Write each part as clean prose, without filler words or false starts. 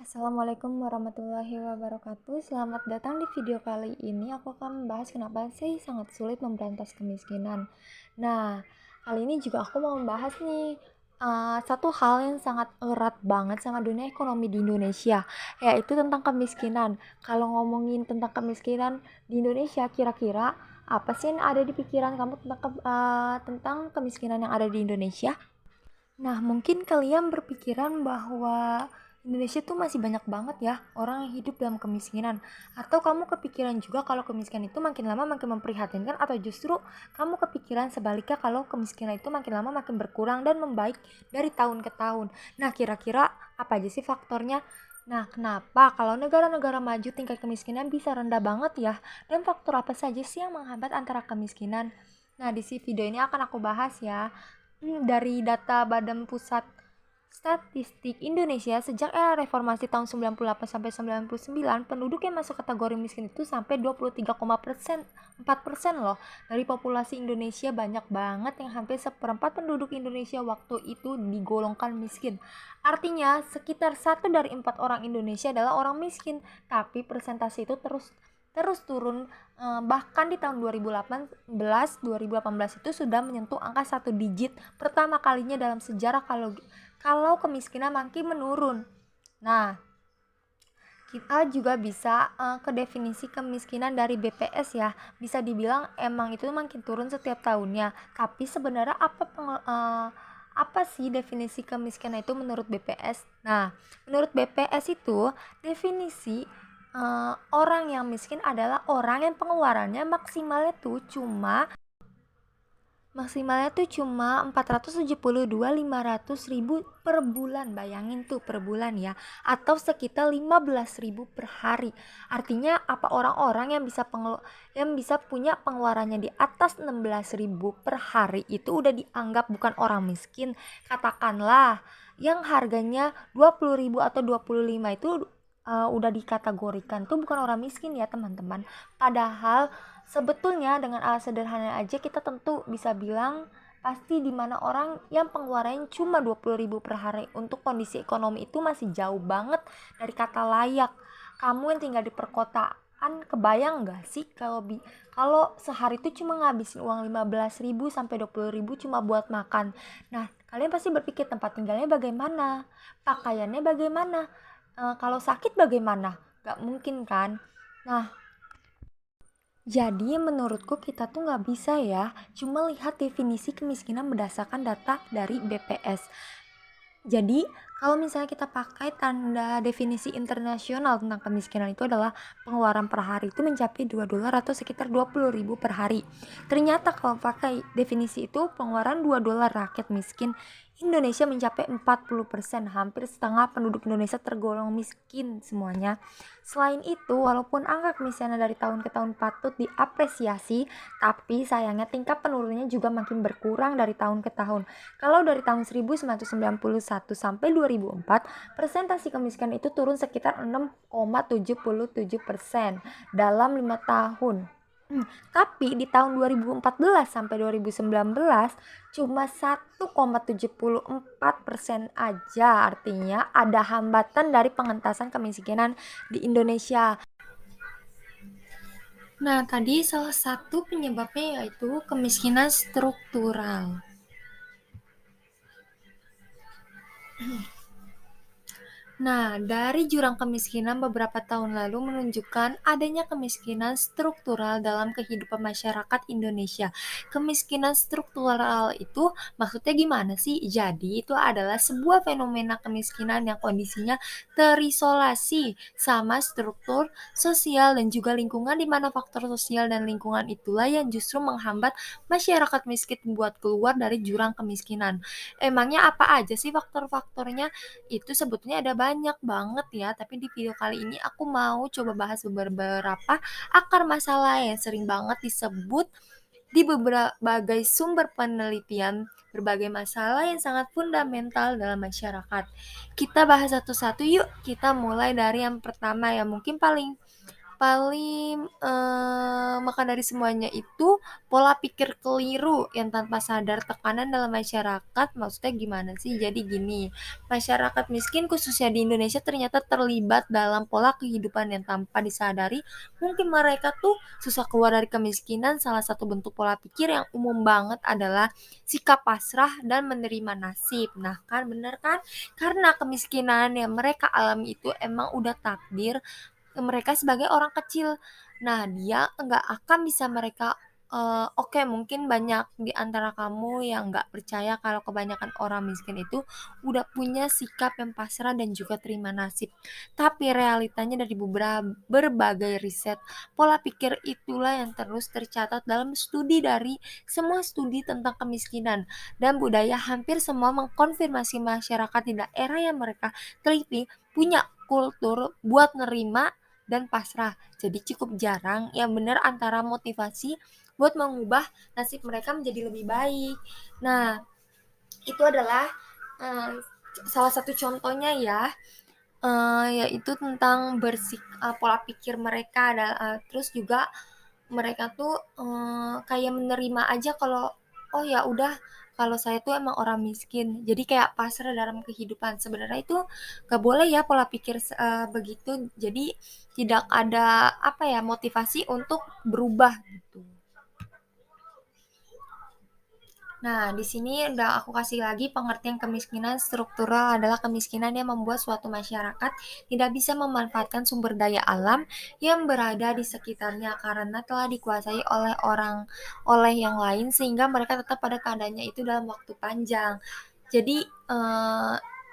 Assalamualaikum warahmatullahi wabarakatuh. Selamat datang di video kali ini. Aku akan membahas kenapa sih sangat sulit memberantas kemiskinan. Nah, kali ini juga aku mau membahas nih satu hal yang sangat erat banget sama dunia ekonomi di Indonesia, yaitu tentang kemiskinan. Kalau ngomongin tentang kemiskinan di Indonesia, kira-kira apa sih yang ada di pikiran kamu tentang kemiskinan yang ada di Indonesia? Nah, mungkin kalian berpikiran bahwa Indonesia tuh masih banyak banget ya orang yang hidup dalam kemiskinan. Atau kamu kepikiran juga kalau kemiskinan itu makin lama makin memprihatinkan, atau justru kamu kepikiran sebaliknya kalau kemiskinan itu makin lama makin berkurang dan membaik dari tahun ke tahun. Nah, kira-kira apa aja sih faktornya? Nah, kenapa kalau negara-negara maju tingkat kemiskinan bisa rendah banget ya? Dan faktor apa saja sih yang menghambat antara kemiskinan? Nah, di video ini akan aku bahas ya. Dari data Badan Pusat Statistik Indonesia, sejak era reformasi tahun 98 sampai 99, penduduk yang masuk kategori miskin itu sampai 23,4% loh. Dari populasi Indonesia banyak banget, yang hampir seperempat penduduk Indonesia waktu itu digolongkan miskin. Artinya sekitar 1 dari 4 orang Indonesia adalah orang miskin, tapi persentase itu terus turun. Bahkan di tahun 2018 itu sudah menyentuh angka 1 digit, pertama kalinya dalam sejarah kalau kemiskinan makin menurun. Nah, kita juga bisa ke definisi kemiskinan dari BPS ya. Bisa dibilang emang itu makin turun setiap tahunnya. Tapi sebenarnya apa sih definisi kemiskinan itu menurut BPS? Nah, menurut BPS itu definisi orang yang miskin adalah orang yang pengeluarannya maksimalnya tuh cuma 472.500.000 per bulan. Bayangin tuh, per bulan ya, atau sekitar 15.000 per hari. Artinya apa, orang-orang yang bisa punya pengeluarannya di atas 16.000 per hari itu udah dianggap bukan orang miskin. Katakanlah yang harganya 20.000 atau 25 itu udah dikategorikan tuh bukan orang miskin ya teman-teman. Padahal sebetulnya dengan alat sederhana aja kita tentu bisa bilang pasti di mana orang yang pengeluarannya cuma 20.000 per hari untuk kondisi ekonomi itu masih jauh banget dari kata layak. Kamu yang tinggal di perkotaan, kebayang gak sih kalau sehari itu cuma ngabisin uang 15.000 sampai 20.000 cuma buat makan. Nah, kalian pasti berpikir tempat tinggalnya bagaimana, pakaiannya bagaimana, kalau sakit bagaimana? Gak mungkin kan? Nah, jadi menurutku kita tuh gak bisa ya cuma lihat definisi kemiskinan berdasarkan data dari BPS. Jadi kalau misalnya kita pakai tanda definisi internasional tentang kemiskinan, itu adalah pengeluaran per hari itu mencapai $2 atau sekitar 20.000 per hari. Ternyata kalau pakai definisi itu pengeluaran $2 rakyat miskin Indonesia mencapai 40%, hampir setengah penduduk Indonesia tergolong miskin semuanya. Selain itu, walaupun angka kemiskinan dari tahun ke tahun patut diapresiasi, tapi sayangnya tingkat penurunannya juga makin berkurang dari tahun ke tahun. Kalau dari tahun 1991 sampai 2004, persentase kemiskinan itu turun sekitar 6,77% dalam 5 tahun. Tapi di tahun 2014 sampai 2019 cuma 1,74% aja. Artinya ada hambatan dari pengentasan kemiskinan di Indonesia. Nah, tadi salah satu penyebabnya yaitu kemiskinan struktural. Nah, dari jurang kemiskinan beberapa tahun lalu menunjukkan adanya kemiskinan struktural dalam kehidupan masyarakat Indonesia. Kemiskinan struktural itu maksudnya gimana sih? Jadi itu adalah sebuah fenomena kemiskinan yang kondisinya terisolasi sama struktur sosial dan juga lingkungan, di mana faktor sosial dan lingkungan itulah yang justru menghambat masyarakat miskin buat keluar dari jurang kemiskinan. Emangnya apa aja sih faktor-faktornya? Itu sebetulnya ada banyak banget ya, tapi di video kali ini aku mau coba bahas beberapa akar masalah yang sering banget disebut di berbagai sumber penelitian, berbagai masalah yang sangat fundamental dalam masyarakat. Kita bahas satu-satu yuk. Kita mulai dari yang pertama, yang mungkin paling Paling, maka dari semuanya itu, pola pikir keliru yang tanpa sadar tekanan dalam masyarakat, maksudnya gimana sih? Jadi gini, masyarakat miskin khususnya di Indonesia ternyata terlibat dalam pola kehidupan yang tanpa disadari, mungkin mereka tuh susah keluar dari kemiskinan. Salah satu bentuk pola pikir yang umum banget adalah sikap pasrah dan menerima nasib. Nah kan, bener kan? Karena kemiskinan yang mereka alami itu emang udah takdir mereka sebagai orang kecil. Nah, dia nggak akan bisa mereka oke, mungkin banyak di antara kamu yang nggak percaya kalau kebanyakan orang miskin itu udah punya sikap yang pasrah dan juga terima nasib. Tapi realitanya dari berbagai riset, pola pikir itulah yang terus tercatat dalam studi dari semua studi tentang kemiskinan dan budaya. Hampir semua mengkonfirmasi masyarakat di daerah yang mereka teliti punya kultur buat nerima dan pasrah. Jadi cukup jarang yang benar antara motivasi buat mengubah nasib mereka menjadi lebih baik. Nah, itu adalah uh, salah satu contohnya ya, yaitu tentang pola pikir mereka. Terus juga mereka tuh kayak menerima aja kalau oh ya udah, kalau saya tuh emang orang miskin, jadi kayak pasrah dalam kehidupan. Sebenarnya itu gak boleh ya pola pikir begitu, jadi tidak ada apa ya motivasi untuk berubah gitu. Nah, di sini udah aku kasih lagi pengertian kemiskinan struktural adalah kemiskinan yang membuat suatu masyarakat tidak bisa memanfaatkan sumber daya alam yang berada di sekitarnya karena telah dikuasai oleh yang lain sehingga mereka tetap pada keadaannya itu dalam waktu panjang. Jadi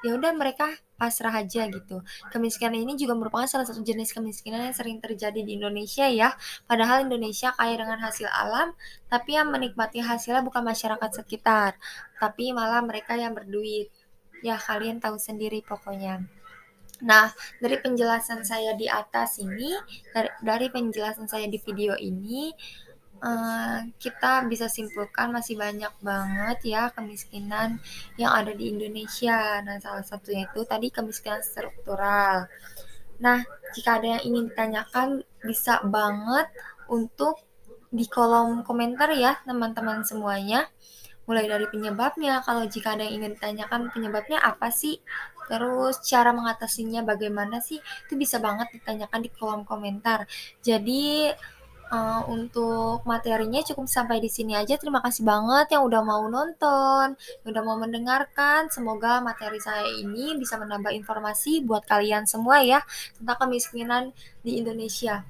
ya udah mereka pasrah aja gitu. Kemiskinan ini juga merupakan salah satu jenis kemiskinan yang sering terjadi di Indonesia ya. Padahal Indonesia kaya dengan hasil alam, tapi yang menikmati hasilnya bukan masyarakat sekitar, tapi malah mereka yang berduit. Ya, kalian tahu sendiri pokoknya. Nah, dari penjelasan saya di atas ini, dari penjelasan saya di video ini, kita bisa simpulkan masih banyak banget ya kemiskinan yang ada di Indonesia. Nah, salah satunya itu tadi kemiskinan struktural. Nah, jika ada yang ingin ditanyakan, bisa banget untuk di kolom komentar ya, teman-teman semuanya. Mulai dari penyebabnya, kalau jika ada yang ingin ditanyakan penyebabnya apa sih, terus cara mengatasinya bagaimana sih, itu bisa banget ditanyakan di kolom komentar. Jadi untuk materinya cukup sampai di sini aja. Terima kasih banget yang udah mau nonton, yang udah mau mendengarkan. Semoga materi saya ini bisa menambah informasi buat kalian semua ya tentang kemiskinan di Indonesia.